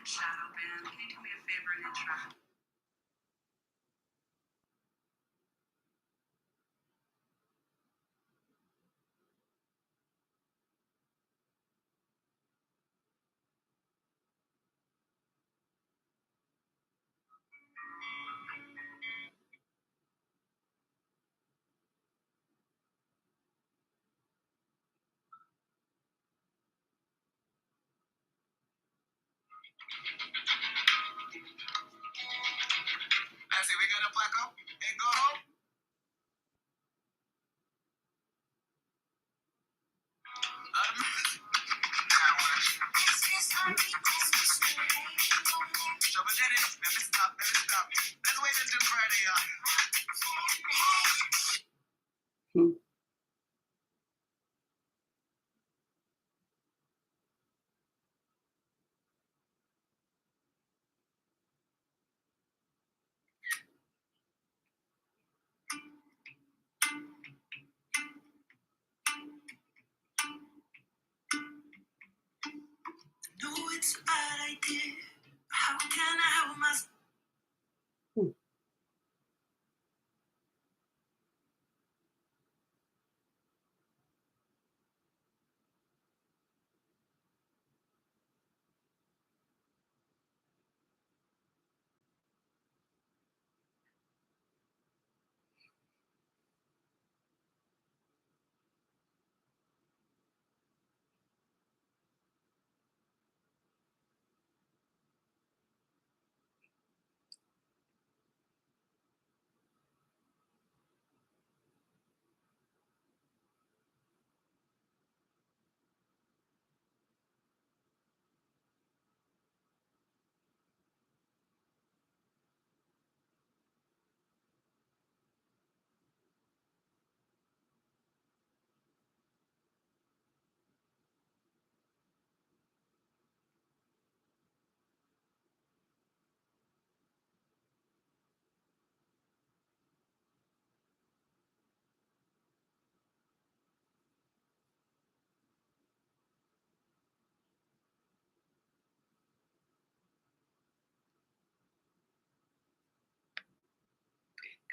Shadow Band. Can you do me a favor and intro? Nancy, we gonna pack up and go home? Baby, stop. Let's wait until Friday, No, it's a bad idea. How can I help myself?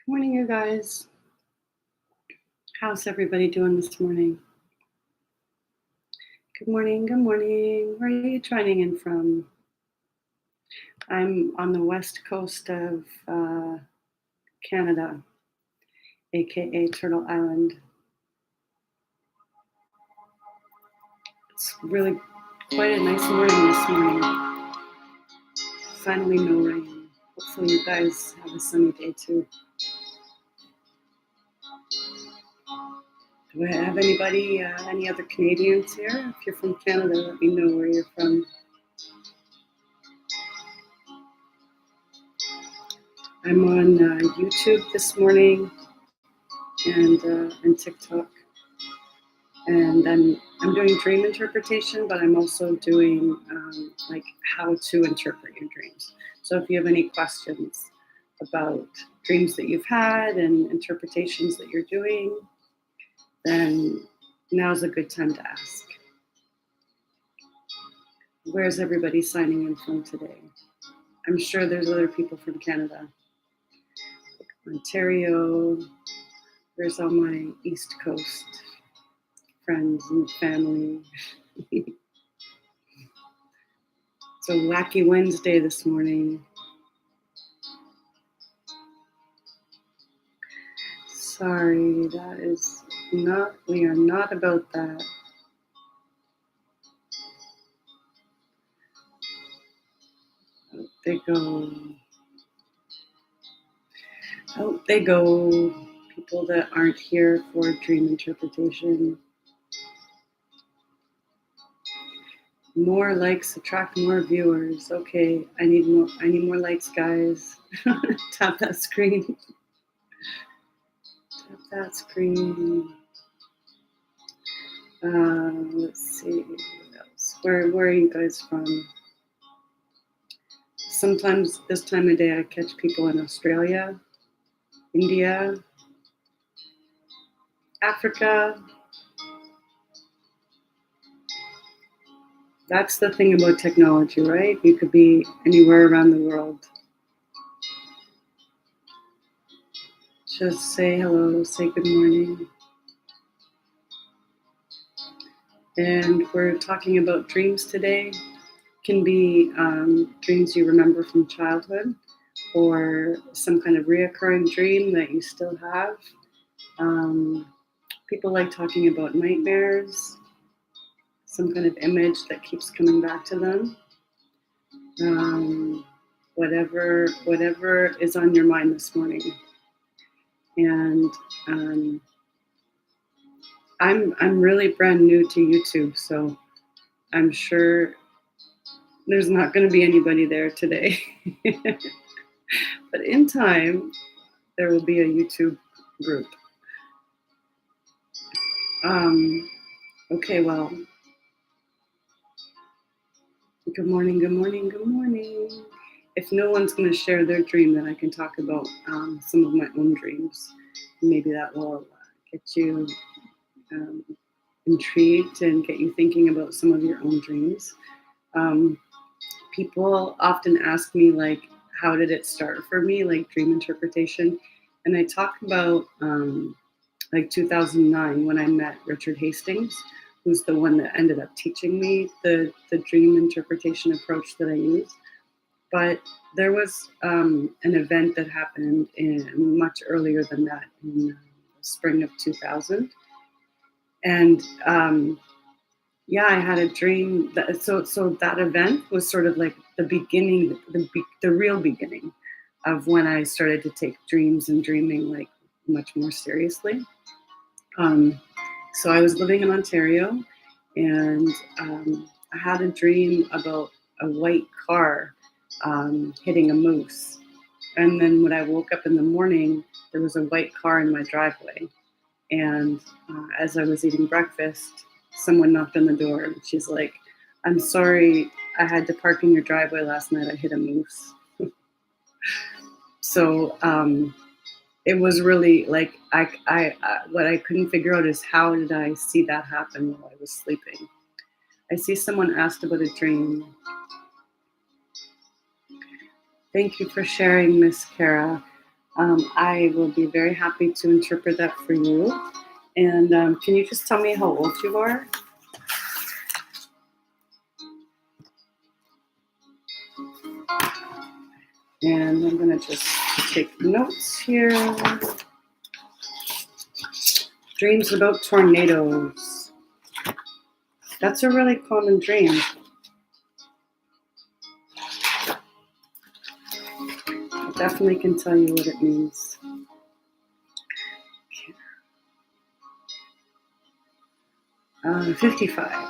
Good morning, you guys. How's everybody doing this morning? Good morning. Where are you joining in from? I'm on the west coast of Canada, aka Turtle Island. It's really quite a nice morning this morning. Finally, no rain. Hopefully, you guys have a sunny day too. Do I have anybody, any other Canadians here? If you're from Canada, let me know where you're from. I'm on YouTube this morning and TikTok. And I'm doing dream interpretation, but I'm also doing like how to interpret your dreams. So if you have any questions about dreams that you've had and interpretations that you're doing, then now's a good time to ask. Where's everybody signing in from today? I'm sure there's other people from Canada. Ontario, where's all my East Coast friends and family? It's a wacky Wednesday this morning. Sorry, that is not, we are not about that. Out they go. Out they go. People that aren't here for dream interpretation. More likes attract more viewers. Okay, I need more likes, guys. Tap that screen. Tap that screen. Let's see what else. Where are you guys from? Sometimes this time of day I catch people in Australia, India, Africa, That's the thing about technology, right? You could be anywhere around the world. Just say hello, say good morning. And we're talking about dreams today. Can be dreams you remember from childhood or some kind of reoccurring dream that you still have. Um, People like talking about nightmares, some kind of image that keeps coming back to them. Whatever is on your mind this morning. And I'm really brand new to YouTube, so I'm sure there's not going to be anybody there today. But in time, there will be a YouTube group. Okay, well, good morning, good morning, good morning. If no one's going to share their dream, then I can talk about some of my own dreams. Maybe that will get you intrigued and get you thinking about some of your own dreams. People often ask me, like, how did it start for me, like dream interpretation? And I talk about like 2009 when I met Richard Hastings, who's the one that ended up teaching me the dream interpretation approach that I use. But there was an event that happened in much earlier than that, in the spring of 2000. And yeah, I had a dream that so that event was sort of like the beginning, the real beginning of when I started to take dreams and dreaming like much more seriously. So I was living in Ontario, and I had a dream about a white car hitting a moose. And then when I woke up in the morning, there was a white car in my driveway. And as I was eating breakfast, someone knocked on the door, and she's like, "I'm sorry, I had to park in your driveway last night. I hit a moose." So it was really like what I couldn't figure out is how did I see that happen while I was sleeping. I see someone asked about a dream. Thank you for sharing, Miss Kara. I will be very happy to interpret that for you. And can you just tell me how old you are? And I'm going to just take notes here. Dreams about tornadoes. That's a really common dream. I definitely can tell you what it means. Okay. 55.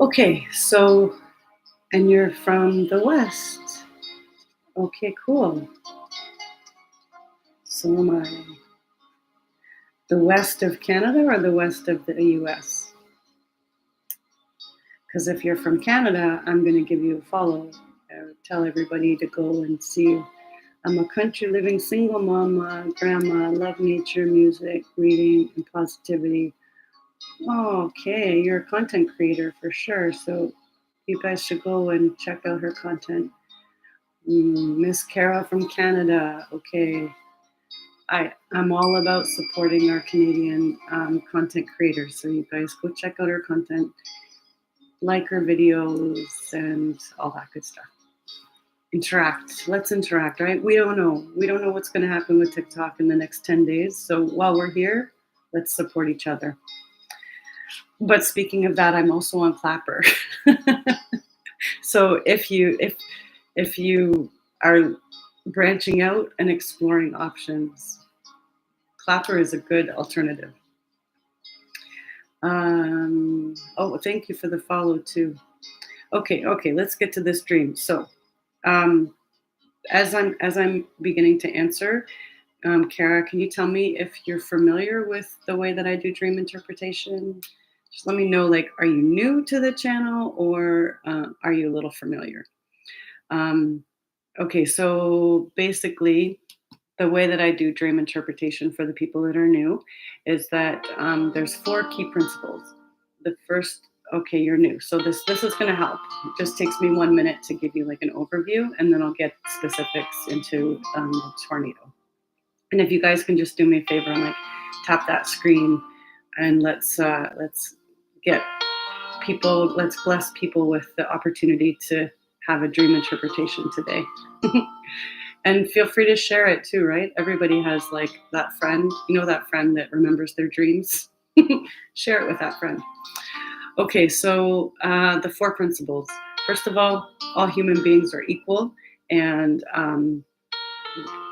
Okay, so, and you're from the West. Okay, cool. So am I. The west of Canada or the west of the US? Because if you're from Canada, I'm going to give you a follow. Tell everybody to go and see. I'm a country living single mama, grandma, love nature, music, reading, and positivity. Oh, okay, you're a content creator for sure. So you guys should go and check out her content. Miss Kara from Canada. Okay. I'm all about supporting our Canadian content creators. So you guys go check out her content, like her videos, and all that good stuff. Interact. Let's interact, right? We don't know. We don't know what's going to happen with TikTok in the next 10 days. So while we're here, let's support each other. But speaking of that, I'm also on Clapper. So if you are branching out and exploring options, Clapper is a good alternative. Oh, thank you for the follow too. Okay, let's get to this dream. So, as I'm beginning to answer, Kara, can you tell me if you're familiar with the way that I do dream interpretation? Just let me know, like, are you new to the channel or are you a little familiar? Okay, so basically, the way that I do dream interpretation for the people that are new is that there's 4 key principles the first, okay, you're new. So this is going to help. It just takes me 1 minute to give you like an overview, and then I'll get specifics into the tornado. And if you guys can just do me a favor and like tap that screen, and let's get people, let's bless people with the opportunity to have a dream interpretation today. And feel free to share it too, right? Everybody has like that friend, that friend that remembers their dreams. Share it with that friend. Okay, so the 4 principles. First of all human beings are equal. And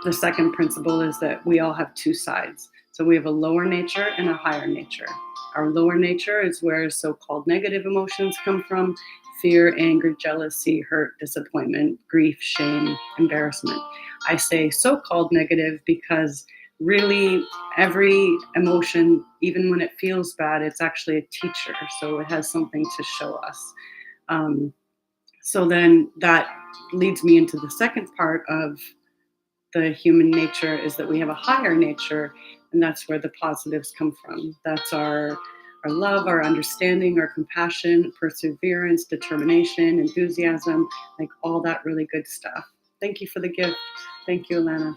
the second principle is that we all have 2 sides. So we have a lower nature and a higher nature. Our lower nature is where so-called negative emotions come from: fear, anger, jealousy, hurt, disappointment, grief, shame, embarrassment. I say so-called negative because really every emotion, even when it feels bad, it's actually a teacher. So it has something to show us. So then that leads me into the second part of the human nature, is that we have a higher nature, and that's where the positives come from. That's our love, our understanding, our compassion, perseverance, determination, enthusiasm, like all that really good stuff. Thank you for the gift. Thank you, Alana.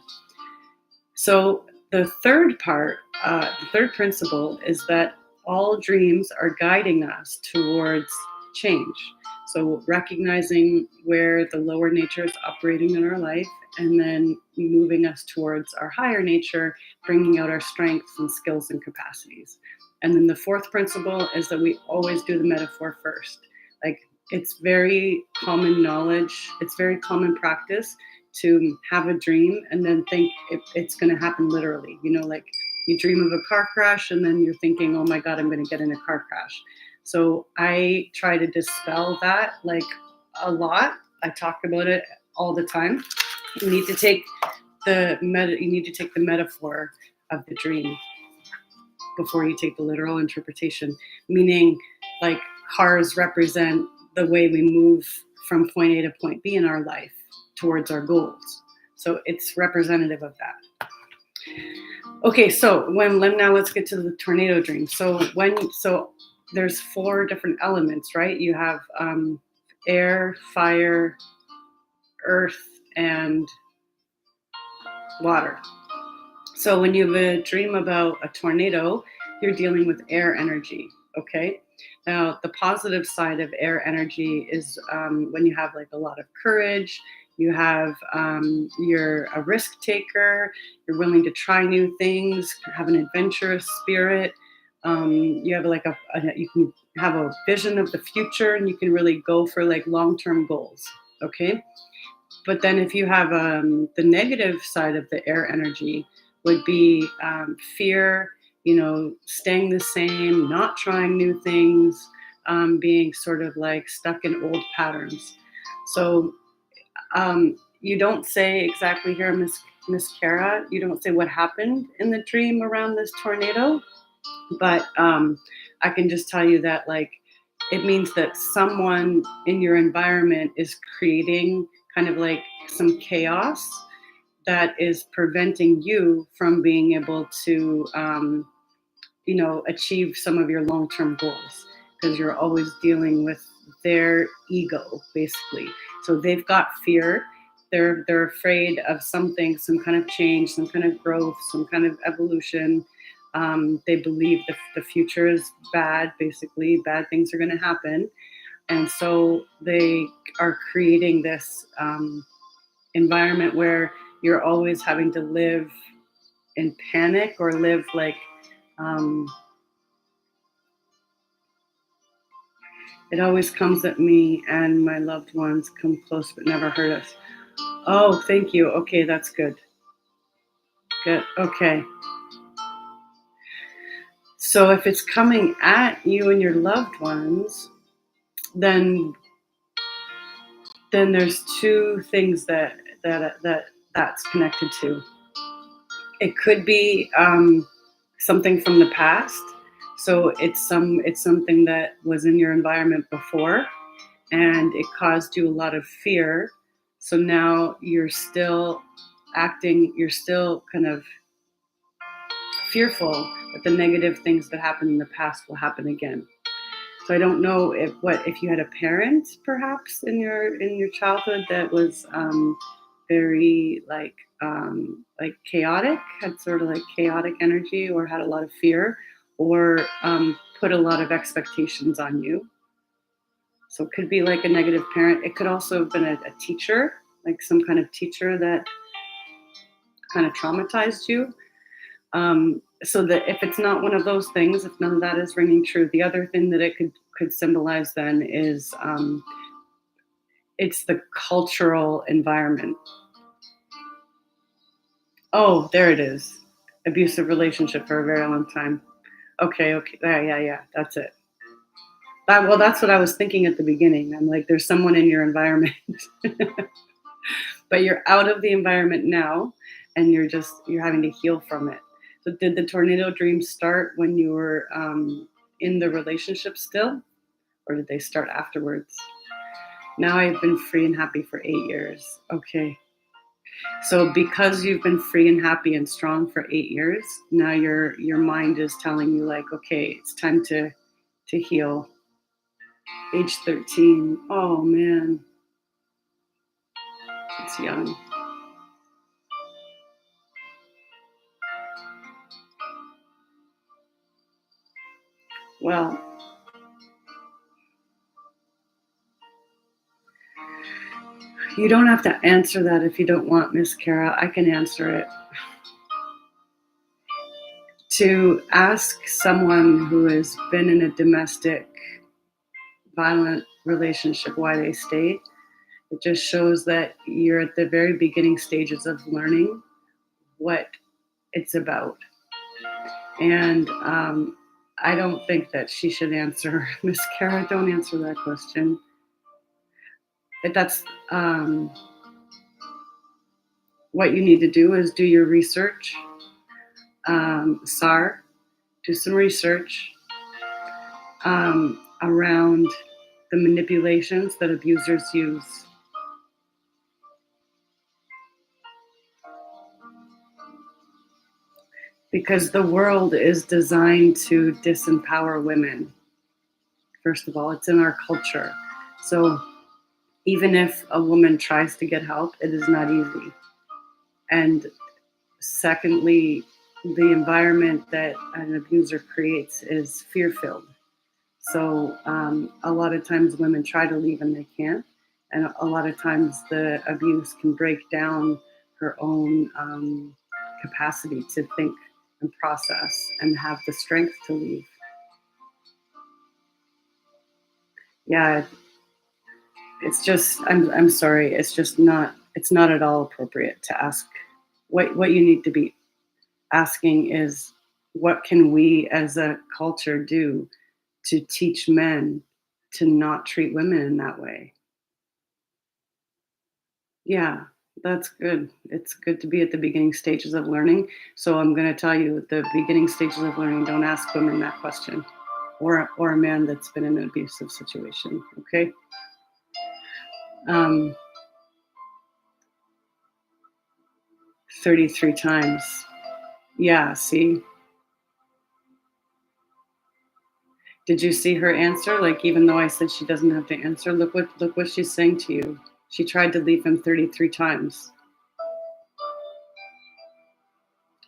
So the third part, the third principle, is that all dreams are guiding us towards change. So recognizing where the lower nature is operating in our life, and then moving us towards our higher nature, bringing out our strengths and skills and capacities. And then the fourth principle is that we always do the metaphor first. Like, it's very common knowledge, it's very common practice to have a dream and then think it's going to happen literally. Like you dream of a car crash and then you're thinking, oh my God, I'm going to get in a car crash. So I try to dispel that like a lot. I talk about it all the time. You need to take the metaphor of the dream before you take the literal interpretation. Meaning, like, cars represent the way we move from point A to point B in our life towards our goals. So it's representative of that. Okay, so now let's get to the tornado dream. So there's 4 different elements, right? You have air, fire, earth, and water. So when you have a dream about a tornado, you're dealing with air energy, okay? Now, the positive side of air energy is when you have like a lot of courage, you're a risk taker, you're willing to try new things, have an adventurous spirit. You have like you can have a vision of the future, and you can really go for like long-term goals, okay? But then if you have the negative side of the air energy would be fear, staying the same, not trying new things, being sort of like stuck in old patterns. So you don't say exactly here, Miss Kara, you don't say what happened in the dream around this tornado, but I can just tell you that like it means that someone in your environment is creating kind of like some chaos that is preventing you from being able to achieve some of your long-term goals, because you're always dealing with their ego, basically. So they've got fear. They're afraid of something, some kind of change, some kind of growth, some kind of evolution. They believe the future is bad, basically. Bad things are going to happen. And so they are creating this environment where you're always having to live in panic or live like it always comes at me and my loved ones come close but never hurt us. Oh, thank you. Okay, that's good. Good. Okay. So if it's coming at you and your loved ones, then there's 2 things that's connected to. It could be something from the past. So it's something that was in your environment before, and it caused you a lot of fear. So now you're still kind of fearful that the negative things that happened in the past will happen again. So I don't know if you had a parent perhaps in your childhood that was very like chaotic, had sort of like chaotic energy, or had a lot of fear, or put a lot of expectations on you. So it could be like a negative parent. It could also have been a teacher, like some kind of teacher that kind of traumatized you. So that if it's not one of those things, if none of that is ringing true, the other thing that it could symbolize then is it's the cultural environment. Oh, there it is. Abusive relationship for a very long time. Okay, okay, yeah, that's it. Well, that's what I was thinking at the beginning. I'm like, there's someone in your environment, but you're out of the environment now, and you're having to heal from it. So, did the tornado dreams start when you were in the relationship still, or did they start afterwards? Now I've been free and happy for 8 years. Okay. So because you've been free and happy and strong for 8 years, now your mind is telling you like, okay, it's time to heal. Age 13. Oh man, it's young. Well, you don't have to answer that if you don't want, Miss Kara. I can answer it. To ask someone who has been in a domestic violent relationship why they stayed, it just shows that you're at the very beginning stages of learning what it's about. And I don't think that she should answer. Miss Kara, don't answer that question. That's what you need to do is do your research. SAR, do some research around the manipulations that abusers use. Because the world is designed to disempower women. First of all, it's in our culture. So even if a woman tries to get help, it is not easy. And secondly, the environment that an abuser creates is fear filled. So a lot of times women try to leave and they can't. And a lot of times the abuse can break down her own capacity to think and process and have the strength to leave. Yeah, it's just I'm sorry, it's not at all appropriate to ask. What you need to be asking is, what can we as a culture do to teach men to not treat women in that way? Yeah, that's good. It's good to be at the beginning stages of learning. So I'm going to tell you, the beginning stages of learning, don't ask women that question, or a man that's been in an abusive situation. Okay. Um, 33 times. Yeah. See, did you see her answer? Like, even though I said she doesn't have to answer, look what she's saying to you. She tried to leave him 33 times.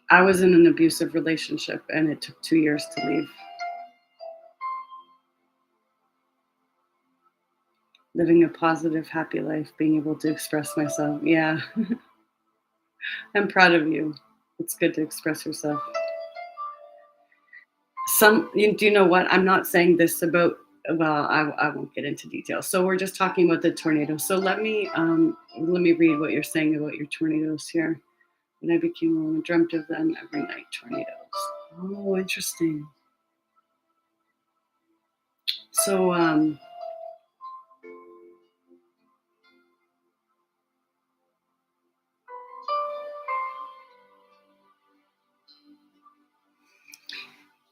I was in an abusive relationship and it took 2 years to leave. Living a positive, happy life, being able to express myself. Yeah, I'm proud of you. It's good to express yourself. Do you know what? I'm not saying this about, well, I won't get into details. So we're just talking about the tornado. So let me read what you're saying about your tornadoes here. When I became a woman, dreamt of them every night, tornadoes. Oh, interesting. So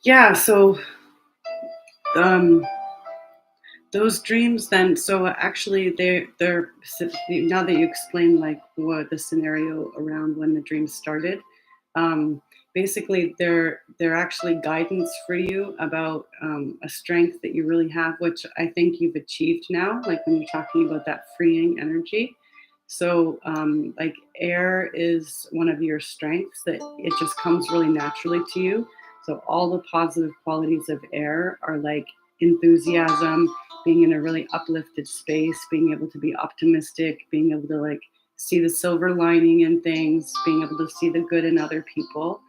yeah, so um those dreams then, so actually they're now that you explain like what the scenario around when the dreams started, um basically they're actually guidance for you about a strength that you really have, which I think you've achieved now, like when you're talking about that freeing energy. So like air is one of your strengths that it just comes really naturally to you. So all the positive qualities of air are like enthusiasm, being in a really uplifted space, being able to be optimistic, being able to like see the silver lining in things, being able to see the good in other people.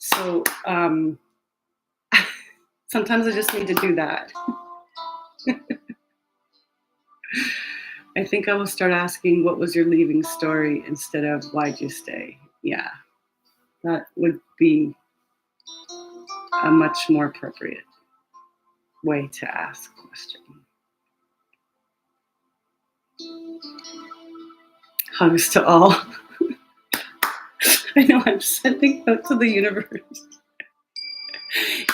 So sometimes I just need to do that. I think I will start asking, what was your leaving story instead of why'd you stay? Yeah, that would be a much more appropriate way to ask a question. Hugs to all. I know I'm sending out to the universe.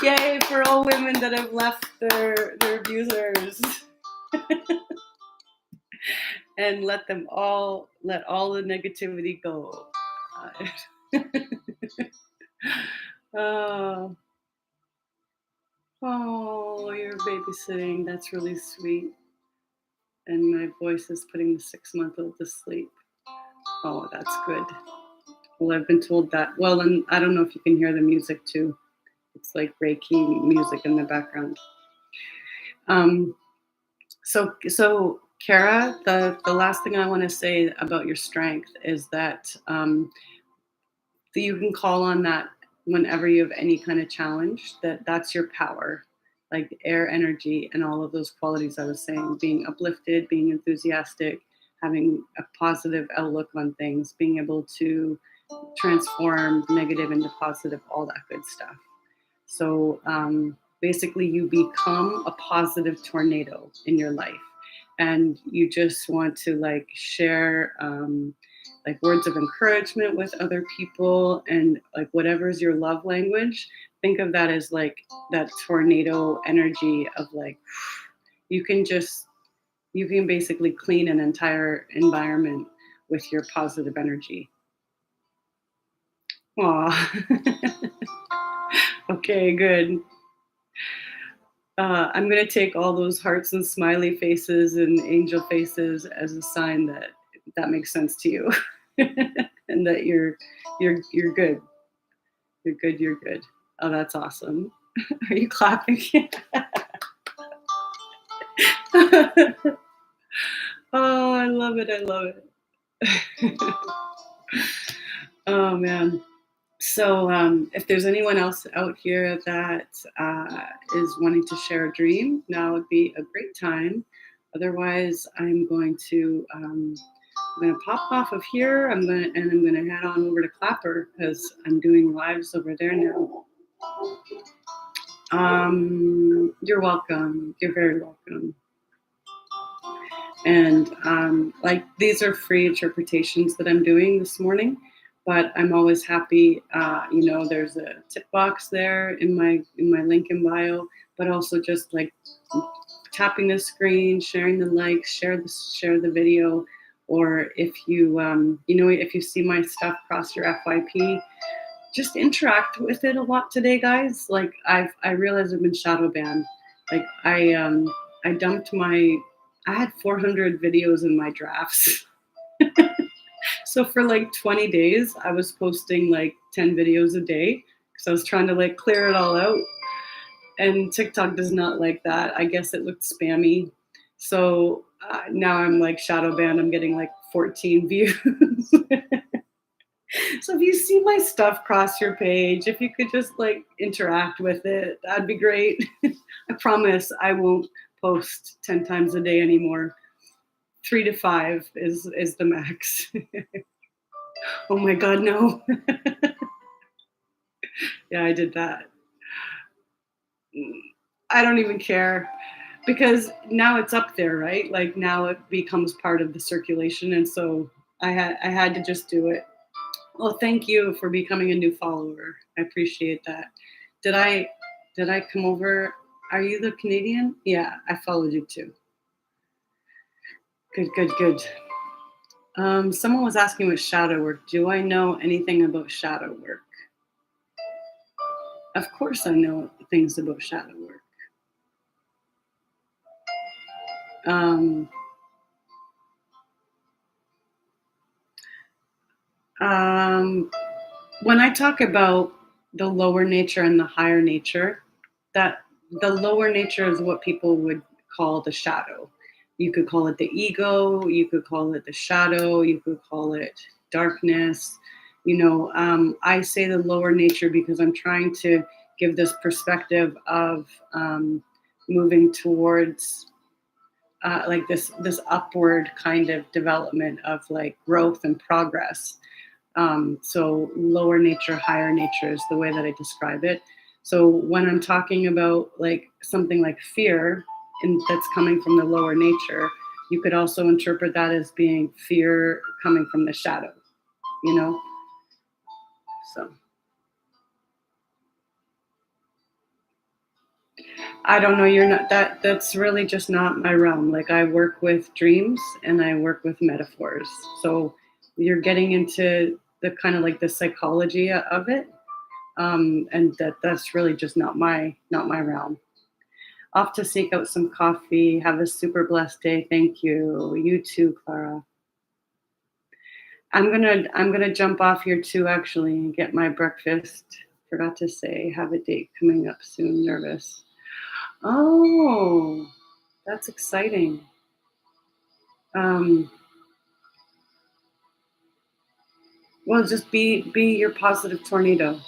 Yay for all women that have left their abusers. And let all the negativity go. Oh, oh, you're babysitting. That's really sweet. And my voice is putting the 6-month-old to sleep. Oh, that's good. Well, I've been told that. Well, and I don't know if you can hear the music too. It's like Reiki music in the background. So Kara, the last thing I want to say about your strength is that you can call on that whenever you have any kind of challenge. That's your power, like air energy and all of those qualities I was saying, being uplifted, being enthusiastic, having a positive outlook on things, being able to transform negative into positive, all that good stuff. So basically you become a positive tornado in your life, and you just want to like share like words of encouragement with other people, and like whatever's your love language, think of that as like that tornado energy of like you can basically clean an entire environment with your positive energy. Aw. Okay, good. I'm going to take all those hearts and smiley faces and angel faces as a sign that that makes sense to you, and that you're good. You're good. You're good. Oh, that's awesome. Are you clapping? Oh, I love it. I love it. Oh man. So, if there's anyone else out here that is wanting to share a dream, now would be a great time. Otherwise, I'm going to pop off of here. I'm going to head on over to Clapper because I'm doing lives over there now. You're welcome. You're very welcome. And like these are free interpretations that I'm doing this morning, but I'm always happy. There's a tip box there in my link in bio, but also just like tapping the screen, sharing the likes, share the video, or if you if you see my stuff cross your FYP, just interact with it a lot today, guys. Like I realize I've been shadow banned. Like I dumped I had 400 videos in my drafts. So for like 20 days, I was posting like 10 videos a day because I was trying to like clear it all out. And TikTok does not like that. I guess it looked spammy. So now I'm like shadow banned. I'm getting like 14 views. So if you see my stuff cross your page, if you could just like interact with it, that'd be great. I promise I won't post 10 times a day anymore. 3 to 5 is the max. Oh my God, no. Yeah, I did that. I don't even care because now it's up there, right? Like now it becomes part of the circulation, and so I had to just do it. Well, thank you for becoming a new follower. I appreciate that. Did I come over? Are you the Canadian? Yeah, I followed you too. Good, good, good. Someone was asking about shadow work. Do I know anything about shadow work? Of course, I know things about shadow work. Um, um, when I talk about the lower nature and the higher nature, that the lower nature is what people would call the shadow. You could call it the ego, you could call it the shadow, you could call it darkness. I say the lower nature because I'm trying to give this perspective of moving towards like this upward kind of development of like growth and progress. So lower nature, higher nature is the way that I describe it. So when I'm talking about like something like fear, and that's coming from the lower nature, you could also interpret that as being fear coming from the shadow, you know? So I don't know, you're not that's really just not my realm. Like I work with dreams and I work with metaphors. So you're getting into the kind of like the psychology of it. And that's really just not my realm. Off to seek out some coffee. Have a super blessed day. Thank you. You too, Clara. I'm gonna jump off here too, actually, and get my breakfast. Forgot to say, have a date coming up soon. Nervous. Oh, that's exciting. Um, well, just be your positive tornado.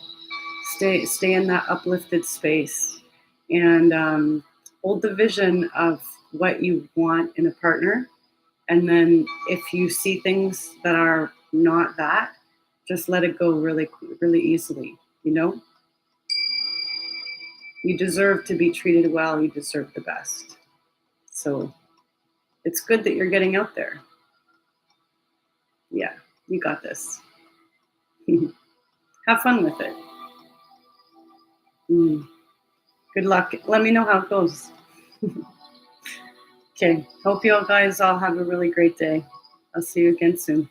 Stay in that uplifted space, and hold the vision of what you want in a partner. And then if you see things that are not that, just let it go really easily. You deserve to be treated well. You deserve the best. So it's good that you're getting out there. Yeah, you got this. Have fun with it. Mm. Good luck. Let me know how it goes. Okay. Hope you all guys all have a really great day. I'll see you again soon.